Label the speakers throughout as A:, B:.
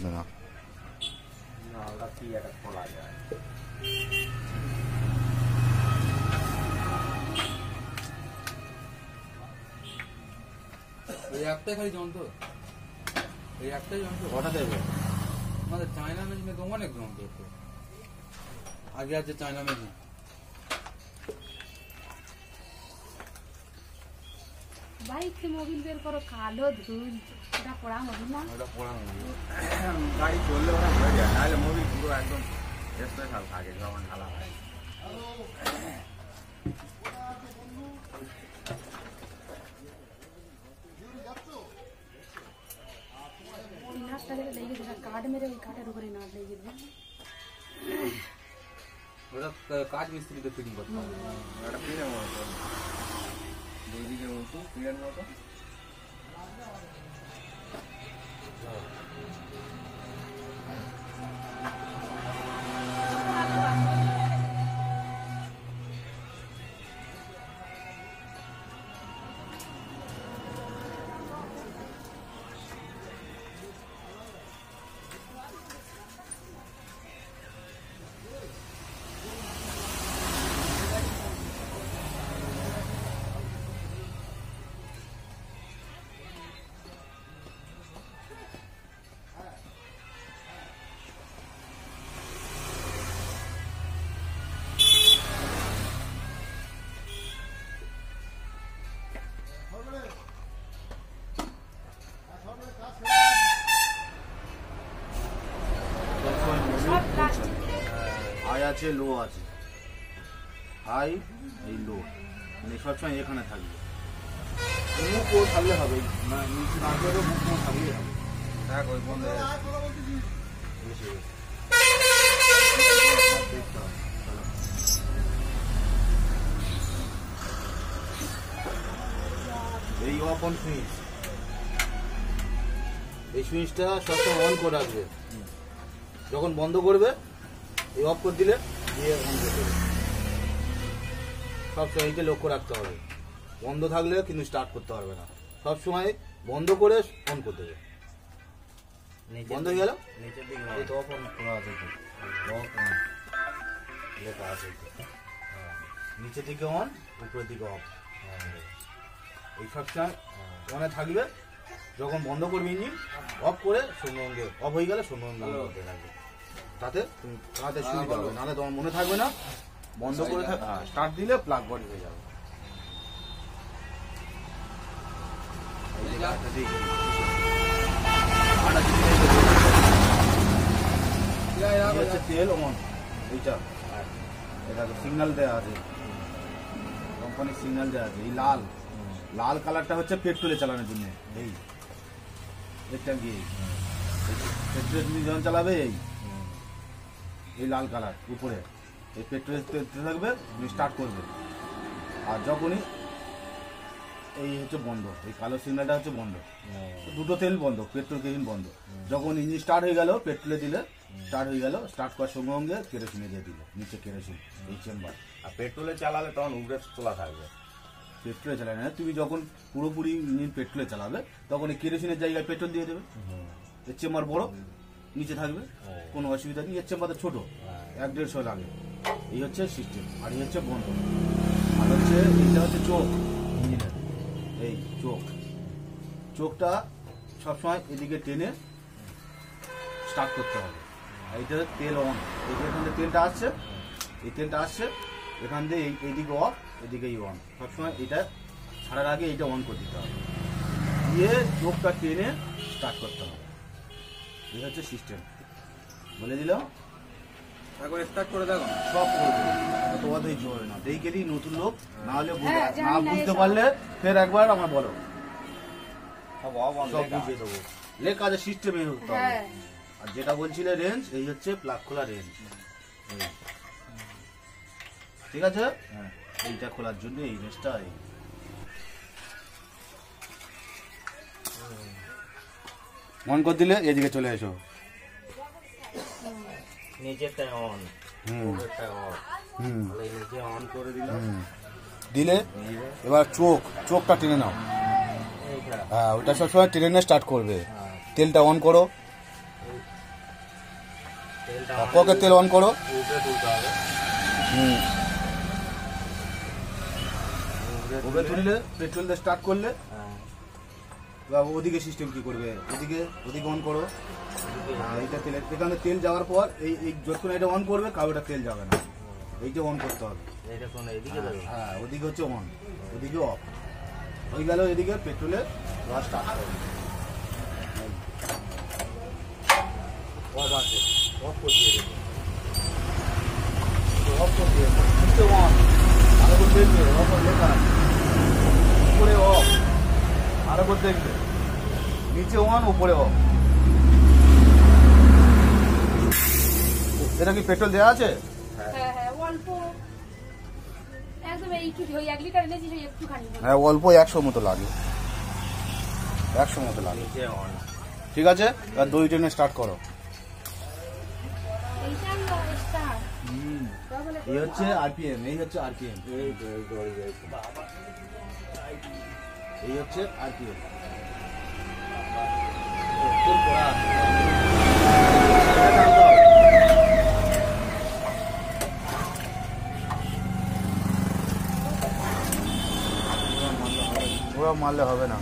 A: আসবে না।
B: এই একটাই খালি যন্ত্র, এই একটাই যন্ত্র
A: কটা দেবে?
B: আমাদের চায়না মেশিনে তো অনেক যন্ত্র তো। আগে আছে চায়না মেশিন।
C: बाइक से मोबिल बेर करो कालो धूल এটা পড়া মোবিল না,
B: ওটা পড়া মোবিল।
D: গাড়ি চললে ওরা হয়ে যায়, নাহলে মোবিল পুরো একদম স্পেশাল থাকে যখন ঢালা হয়।
C: ওই নাটটা যেটা লেগে গেছে কাঠ মেরে ওই কাঠের উপরে নাট লেগে গেছে।
B: ওটা কাজ মিস্ত্রিতে ফিটিং করতে হবে।
D: একটা পিনের মতো দুই দিকে উঁচু পিনের মতো।
A: হাই আছে, লো আছে। হাই এই লো মানে সবসময় এখানে থাকবে। মুখও থাকলে হবে না, নিচে না করে মুখও থাকলে হবে।
D: দেখ ওই বন্ধ
A: দেখতে হবে। এই অফ অন সুইচ, এই সুইচটা সবসময় অন করে রাখবে। যখন বন্ধ করবে এই অফ করে দিলে দিয়ে অন করে দেবে। সবসময় এইটা লক্ষ্য রাখতে হবে, বন্ধ থাকলে কিন্তু স্টার্ট করতে পারবে না। সবসময় বন্ধ করে অন করতে হবে। বন্ধ হয়ে গেল,
D: নিচের দিকে
A: এই তো অফ অন করা আছে, লেখা আছে নিচের দিকে অন, উপরের দিকে অফ। এই সবসময় অনে থাকবে। যখন বন্ধ করবে ইঞ্জিন অফ করে সঙ্গে সঙ্গে অফ হয়ে গেলে সঙ্গে সঙ্গে করতে থাকবে। তাতে তুমি চালাতে সুবিধা হবে, নাহলে তোমার মনে থাকবে না। বন্ধ করে স্টার্ট দিলে প্লাগ বডি হয়ে যাবে। তেল অন, এইটা এটা সিগন্যাল দেওয়া আছে, কোম্পানির সিগন্যাল দেওয়া আছে। এই লাল লাল কালারটা হচ্ছে পেট্রোলে চালানোর জন্য। এই দেখটা কি পেট্রোলে তুমি যখন চালাবে এই লাল কালার উপরে এই পেট্রোলে তেলতে থাকবে, তুমি স্টার্ট করবে। আর যখনই এই হচ্ছে বন্ধ, এই কালো সিগন্যালটা হচ্ছে বন্ধ। দুটো তেল বন্ধ, পেট্রোল কেবিন বন্ধ। যখন ইঞ্জিন স্টার্ট হয়ে গেল, পেট্রোলে দিলে স্টার্ট হয়ে গেল, স্টার্ট করার সঙ্গে সঙ্গে কেরোসিনে দিয়ে দিলে নিচে কেরোসিন এই চেম্বার।
D: আর পেট্রোলে চালালে তখন উপরে তোলা থাকবে।
A: পেট্রোলে চালাবে না, তুমি যখন পুরোপুরি ইঞ্জিন পেট্রোলে চালাবে তখন এই কেরোসিনের জায়গায় পেট্রোল দিয়ে দেবে। এর চেম্বার বড়, নিচে থাকবে, কোনো অসুবিধা নেই। এর চেম্বার ছোট, 1-1.5 লাগে। এই হচ্ছে সিস্টেম। আর এই হচ্ছে বন্ধ। আর হচ্ছে এইটা হচ্ছে চোখ ইঞ্জিনের, এই চোখটা সবসময় এদিকে টেনে স্টার্ট করতে হবে। এইটা তেল অন, এখান থেকে তেলটা আসছে, এই তেলটা আসছে এখান দিয়ে এইদিকে অফ, এদিকেই অন। সবসময় এটা ছাড়ার আগে এইটা অন করে দিতে হবে, দিয়ে চোখটা টেনে স্টার্ট করতে হবে। এই হচ্ছে সিস্টেম, বলে দিলাম।
B: একবার স্টার্ট করে দেখো,
A: সব করবে, অত ধৈর্য হবে না। দেখেই নতুন লোক, না হলে না বুঝতে পারলে ফের একবার আমার বলো,
D: সব অফ অন
A: সব বুঝিয়ে দেবো। লেখা আছে সিস্টেমে হতে হবে। আর যেটা বলছিলে রেঞ্জ, এই হচ্ছে প্লাগ খোলা রেঞ্জ। ঠিক আছে, এইটা খোলার জন্য এই রেঞ্জটা। অন করে দিলে এদিকে চলে এসো।
D: নিচেরটা অন, উপরেরটা অফ। তাহলে নিচে অন করে দিলাম,
A: দিলে এবার চোখটা টেনে নাও। হ্যাঁ, ওটা সবসময় টেনে স্টার্ট করবে। তেলটা অন করো, ককের তেল অন করো।
D: উপরে তুলতে হবে।
A: ওকে তুললে পেট্রোল দিয়ে স্টার্ট করলে
D: হ্যাঁ।
A: বা ওদিকে সিস্টেম কি করবে, ওদিকে অন করো। এইটা তেল, এখানে তেল যাওয়ার পর এই যতক্ষণ এটা অন করবে কারোটা তেল যাবে না, এইটা অন করতে হবে।
D: এইটা কোন এদিকে যাবে?
A: হ্যাঁ, ওদিকে হচ্ছে অন, ওদিকে অফ হয়ে গেল। এদিকে পেট্রোলে স্টার্ট করবে।
D: অফ আছে, অফ করে দিয়ে দেবে।
A: অফ করে দিয়ে নিচে অন, আর একবার দেখবে অফ লেখা আছে, উপরে অফ, আর একবার দেখবে নিচে অন উপরে অফ। এটা কি পেট্রোল দেওয়া আছে?
C: হ্যাঁ হ্যাঁ, অল্প একদম এইটু ওই 1 লিটার এনেছি, সেই একটুখানি।
A: হ্যাঁ, অল্প 100 মতো লাগে, 100 মতো লাগে।
D: নিচে অন।
A: ঠিক আছে, আর 2 টেনে স্টার্ট করো।
C: এইটাই স্টার্ট।
A: এই হচ্ছে আরপিএম, এই হচ্ছে আরপিএম,
D: এই তো এই দড়ি যাইছে।
A: এই হচ্ছে আরপিএম। ওরা মারলে হবে না।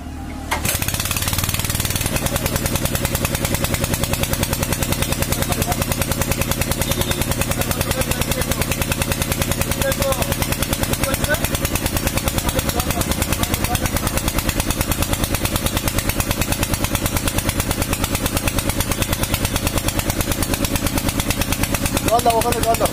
A: জল দাও, ওখানে জল দাও।